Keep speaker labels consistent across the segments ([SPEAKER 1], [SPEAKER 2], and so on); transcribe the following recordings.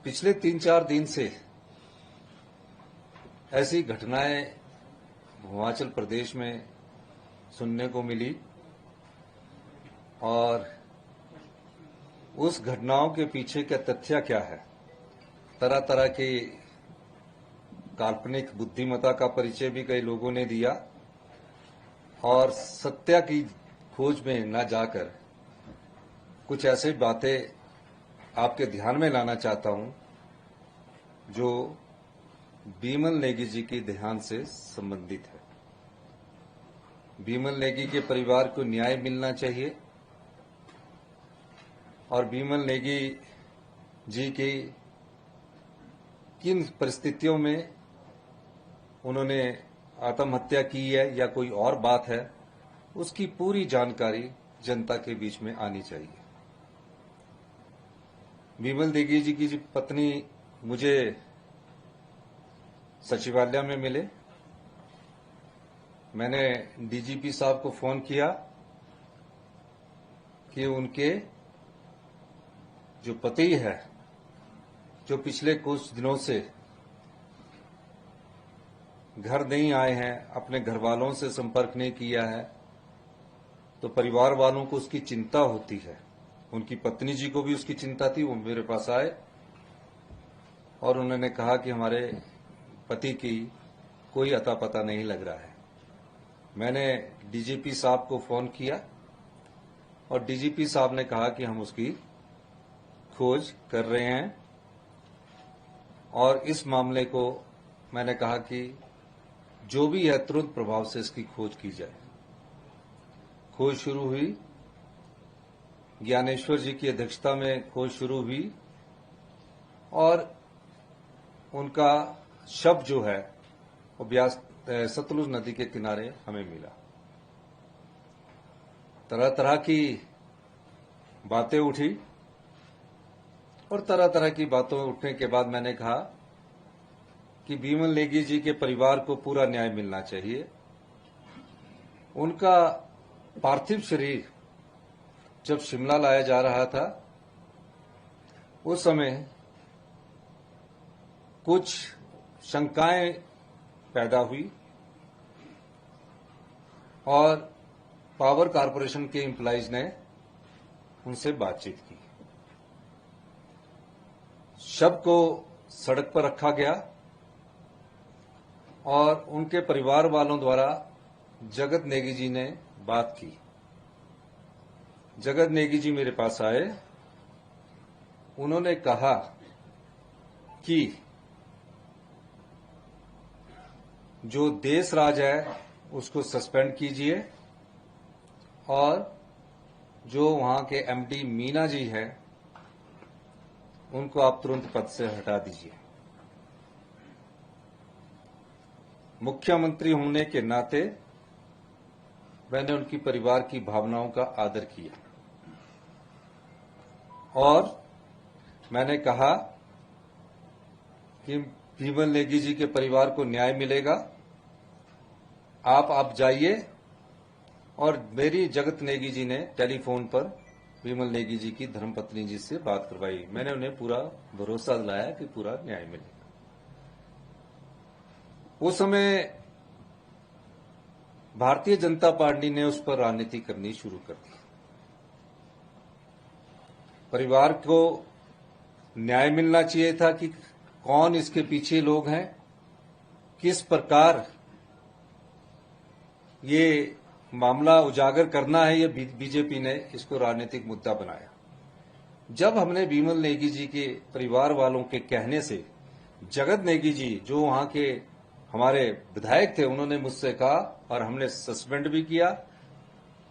[SPEAKER 1] पिछले 3-4 दिन से ऐसी घटनाएं हिमाचल प्रदेश में सुनने को मिली और उस घटनाओं के पीछे का तथ्य क्या है। तरह तरह की काल्पनिक बुद्धिमत्ता का परिचय भी कई लोगों ने दिया और सत्य की खोज में न जाकर कुछ ऐसी बातें आपके ध्यान में लाना चाहता हूं जो बीमल नेगी जी की देहांत से संबंधित है। बीमल नेगी के परिवार को न्याय मिलना चाहिए और बीमल नेगी जी की किन परिस्थितियों में उन्होंने आत्महत्या की है या कोई और बात है, उसकी पूरी जानकारी जनता के बीच में आनी चाहिए। बीमल नेगी जी की पत्नी मुझे सचिवालय में मिले। मैंने डीजीपी साहब को फोन किया कि उनके जो पति है, जो पिछले कुछ दिनों से घर नहीं आए हैं, अपने घर वालों से संपर्क नहीं किया है, तो परिवार वालों को उसकी चिंता होती है। उनकी पत्नी जी को भी उसकी चिंता थी। वो मेरे पास आए और उन्होंने कहा कि हमारे पति की कोई अता पता नहीं लग रहा है। मैंने डीजीपी साहब को फोन किया और डीजीपी साहब ने कहा कि हम उसकी खोज कर रहे हैं और इस मामले को मैंने कहा कि जो भी है तुरंत प्रभाव से इसकी खोज की जाए। खोज शुरू हुई, ज्ञानेश्वर जी की अध्यक्षता में खोज शुरू हुई और उनका शव जो है वो सतलुज नदी के किनारे हमें मिला। तरह तरह की बातें उठी और तरह तरह की बातों उठने के बाद मैंने कहा कि बीमल नेगी जी के परिवार को पूरा न्याय मिलना चाहिए। उनका पार्थिव शरीर जब शिमला लाया जा रहा था, उस समय कुछ शंकाएं पैदा हुई और पावर कारपोरेशन के एम्प्लॉइज ने उनसे बातचीत की। शव को सड़क पर रखा गया और उनके परिवार वालों द्वारा जगत नेगी जी ने बात की। जगत नेगी जी मेरे पास आए। उन्होंने कहा कि जो देश राज है उसको सस्पेंड कीजिए और जो वहां के एमडी मीना जी है उनको आप तुरंत पद से हटा दीजिए। मुख्यमंत्री होने के नाते मैंने उनकी परिवार की भावनाओं का आदर किया और मैंने कहा कि बीमल नेगी जी के परिवार को न्याय मिलेगा। आप जाइए। और मेरी जगत नेगी जी ने टेलीफोन पर बीमल नेगी जी की धर्मपत्नी जी से बात करवाई। मैंने उन्हें पूरा भरोसा दिलाया कि पूरा न्याय मिलेगा। उस समय भारतीय जनता पार्टी ने उस पर राजनीति करनी शुरू कर दी। परिवार को न्याय मिलना चाहिए था कि कौन इसके पीछे लोग हैं, किस प्रकार ये मामला उजागर करना है। ये बीजेपी ने इसको राजनीतिक मुद्दा बनाया। जब हमने बीमल नेगी जी के परिवार वालों के कहने से जगत नेगी जी जो वहां के हमारे विधायक थे, उन्होंने मुझसे कहा और हमने सस्पेंड भी किया।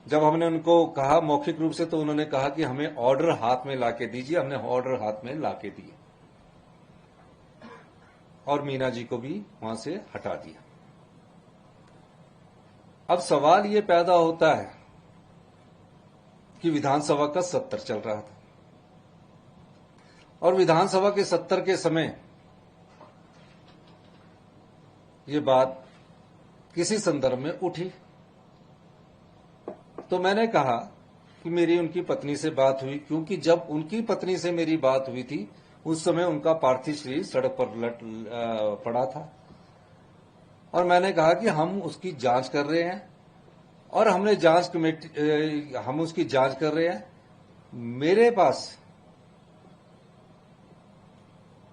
[SPEAKER 1] जब हमने उनको कहा मौखिक रूप से, तो उन्होंने कहा कि हमें ऑर्डर हाथ में लाके दीजिए। हमने ऑर्डर हाथ में लाके दिए और मीना जी को भी वहां से हटा दिया। अब सवाल ये पैदा होता है कि विधानसभा का सत्र चल रहा था और विधानसभा के सत्र के समय ये बात किसी संदर्भ में उठी तो मैंने कहा कि मेरी उनकी पत्नी से बात हुई, क्योंकि जब उनकी पत्नी से मेरी बात हुई थी उस समय उनका पार्थिव शरीर सड़क पर पड़ा था और मैंने कहा कि हम उसकी जांच कर रहे हैं और हमने जांच कमेटी हम उसकी जांच कर रहे हैं। मेरे पास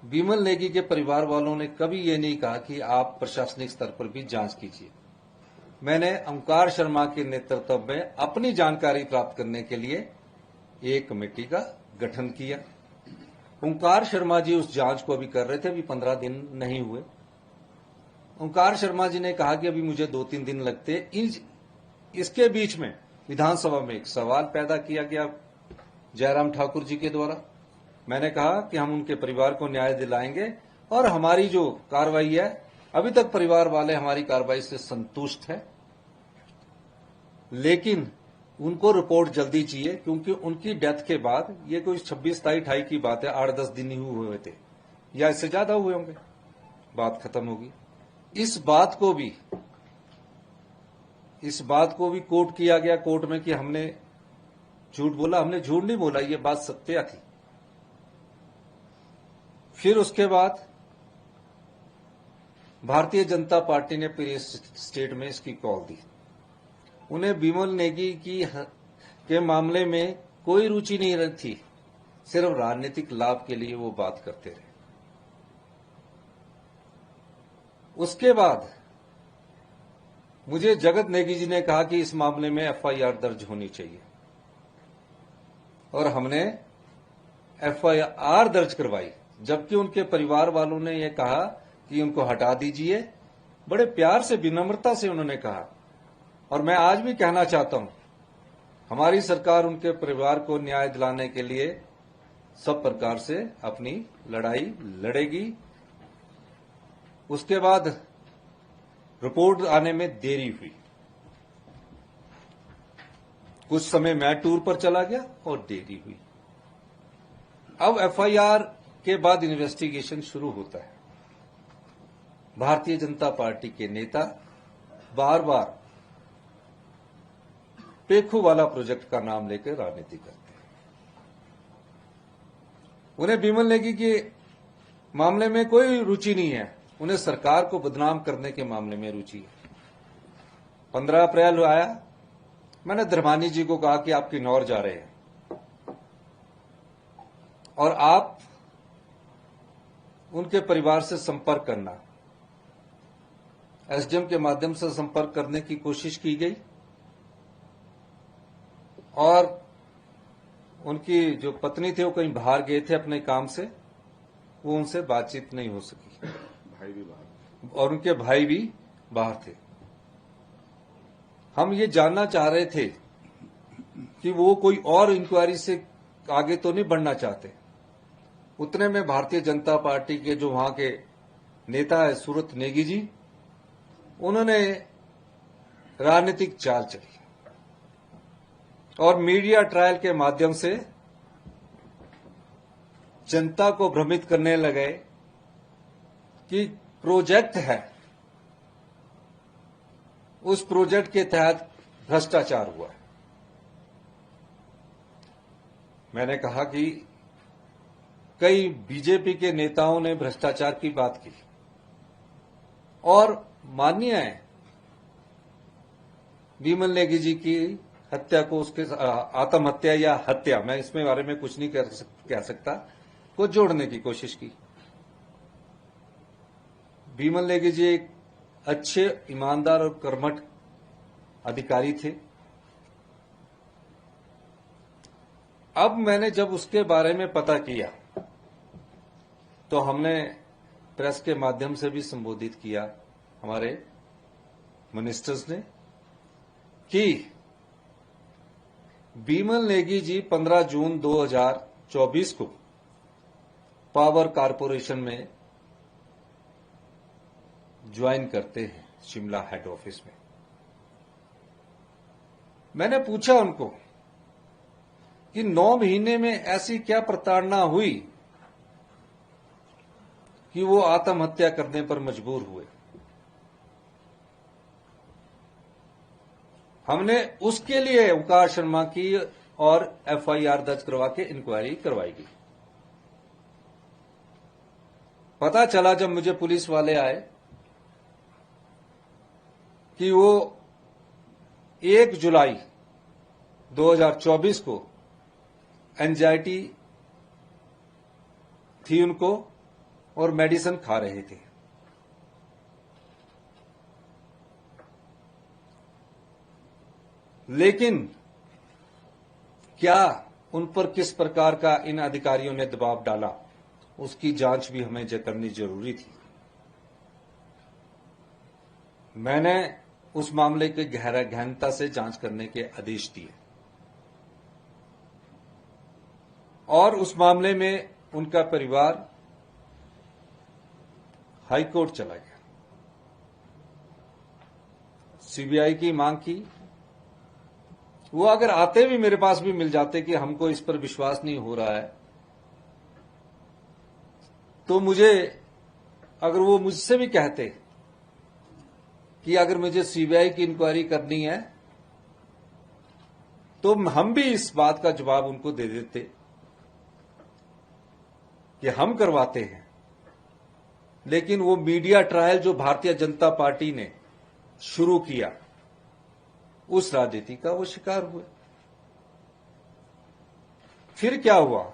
[SPEAKER 1] बिमल नेगी के परिवार वालों ने कभी ये नहीं कहा कि आप प्रशासनिक स्तर पर भी जांच कीजिए। मैंने ओंकार शर्मा के नेतृत्व में अपनी जानकारी प्राप्त करने के लिए एक कमेटी का गठन किया। ओंकार शर्मा जी उस जांच को अभी कर रहे थे, अभी 15 दिन नहीं हुए। ओंकार शर्मा जी ने कहा कि अभी मुझे 2-3 दिन लगते। इसके बीच में विधानसभा में एक सवाल पैदा किया गया जयराम ठाकुर जी के द्वारा। मैंने कहा कि हम उनके परिवार को न्याय दिलाएंगे और हमारी जो कार्रवाई है, अभी तक परिवार वाले हमारी कार्रवाई से संतुष्ट हैं, लेकिन उनको रिपोर्ट जल्दी चाहिए क्योंकि उनकी डेथ के बाद, ये कोई 26-27-28 की बात है, 8-10 दिन ही हुए थे या इससे ज्यादा हुए होंगे, बात खत्म होगी। इस बात को भी कोर्ट किया गया कोर्ट में कि हमने झूठ बोला। हमने झूठ नहीं बोला, ये बात सत्य थी। फिर उसके बाद भारतीय जनता पार्टी ने पूरे स्टेट में इसकी कॉल दी। उन्हें बिमल नेगी के मामले में कोई रुचि नहीं थी, सिर्फ राजनीतिक लाभ के लिए वो बात करते रहे। उसके बाद मुझे जगत नेगी जी ने कहा कि इस मामले में एफआईआर दर्ज होनी चाहिए और हमने एफआईआर दर्ज करवाई, जबकि उनके परिवार वालों ने यह कहा कि उनको हटा दीजिए। बड़े प्यार से, विनम्रता से उन्होंने कहा। और मैं आज भी कहना चाहता हूं, हमारी सरकार उनके परिवार को न्याय दिलाने के लिए सब प्रकार से अपनी लड़ाई लड़ेगी। उसके बाद रिपोर्ट आने में देरी हुई, कुछ समय मैं टूर पर चला गया और देरी हुई। अब एफआईआर के बाद इन्वेस्टिगेशन शुरू होता है। भारतीय जनता पार्टी के नेता बार बार पेखूवाला प्रोजेक्ट का नाम लेकर राजनीति करते हैं। उन्हें बिमल नेगी के मामले में कोई रुचि नहीं है, उन्हें सरकार को बदनाम करने के मामले में रुचि है। 15 अप्रैल आया, मैंने धर्मानी जी को कहा कि आप किन्नौर जा रहे हैं और आप उनके परिवार से संपर्क करना। एसडीएम के माध्यम से संपर्क करने की कोशिश की गई और उनकी जो पत्नी थे वो कहीं बाहर गए थे अपने काम से, वो उनसे बातचीत नहीं हो सकी।
[SPEAKER 2] भाई भी बाहर
[SPEAKER 1] और उनके भाई भी बाहर थे। हम ये जानना चाह रहे थे कि वो कोई और इंक्वायरी से आगे तो नहीं बढ़ना चाहते। उतने में भारतीय जनता पार्टी के जो वहां के नेता है सूरत नेगी जी, उन्होंने राजनीतिक चाल चली और मीडिया ट्रायल के माध्यम से जनता को भ्रमित करने लगे कि प्रोजेक्ट है, उस प्रोजेक्ट के तहत भ्रष्टाचार हुआ है। मैंने कहा कि कई बीजेपी के नेताओं ने भ्रष्टाचार की बात की और मान्य है बिमल नेगी जी की हत्या को, उसके आत्महत्या या हत्या, मैं इसमें बारे में कुछ नहीं कह सकता, को जोड़ने की कोशिश की। बिमल नेगी जी एक अच्छे, ईमानदार और कर्मठ अधिकारी थे। अब मैंने जब उसके बारे में पता किया तो हमने प्रेस के माध्यम से भी संबोधित किया, हमारे मिनिस्टर्स ने, कि बिमल नेगी जी 15 जून 2024 को पावर कारपोरेशन में ज्वाइन करते हैं शिमला हेड ऑफिस में। मैंने पूछा उनको कि 9 महीने में ऐसी क्या प्रताड़ना हुई कि वो आत्महत्या करने पर मजबूर हुए। हमने उसके लिए ओंकार शर्मा की और एफआईआर दर्ज करवा के इंक्वायरी करवाई गई। पता चला जब मुझे पुलिस वाले आए कि वो 1 जुलाई 2024 को एंजाइटी थी उनको और मेडिसिन खा रहे थे। लेकिन क्या उन पर किस प्रकार का इन अधिकारियों ने दबाव डाला, उसकी जांच भी हमें करनी जरूरी थी। मैंने उस मामले के गहनता से जांच करने के आदेश दिए और उस मामले में उनका परिवार हाई कोर्ट चला गया, सीबीआई की मांग की। वो अगर आते भी मेरे पास भी मिल जाते कि हमको इस पर विश्वास नहीं हो रहा है, तो मुझे अगर वो मुझसे भी कहते कि अगर मुझे सीबीआई की इंक्वायरी करनी है तो हम भी इस बात का जवाब उनको दे देते कि हम करवाते हैं। लेकिन वो मीडिया ट्रायल जो भारतीय जनता पार्टी ने शुरू किया, उस राजनीति का वो शिकार हुए। फिर क्या हुआ,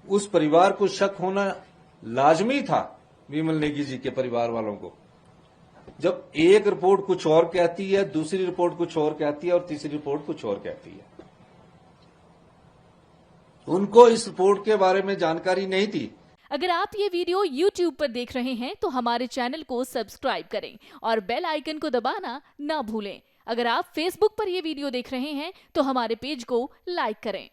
[SPEAKER 1] उस परिवार को शक होना लाजमी था, विमल नेगी जी के परिवार वालों को। जब एक रिपोर्ट कुछ और कहती है, दूसरी रिपोर्ट कुछ और कहती है और तीसरी रिपोर्ट कुछ और कहती है। उनको इस रिपोर्ट के बारे में जानकारी नहीं थी।
[SPEAKER 2] अगर आप ये वीडियो YouTube पर देख रहे हैं तो हमारे चैनल को सब्सक्राइब करें और बेल आइकन को दबाना ना भूलें। अगर आप Facebook पर ये वीडियो देख रहे हैं तो हमारे पेज को लाइक करें।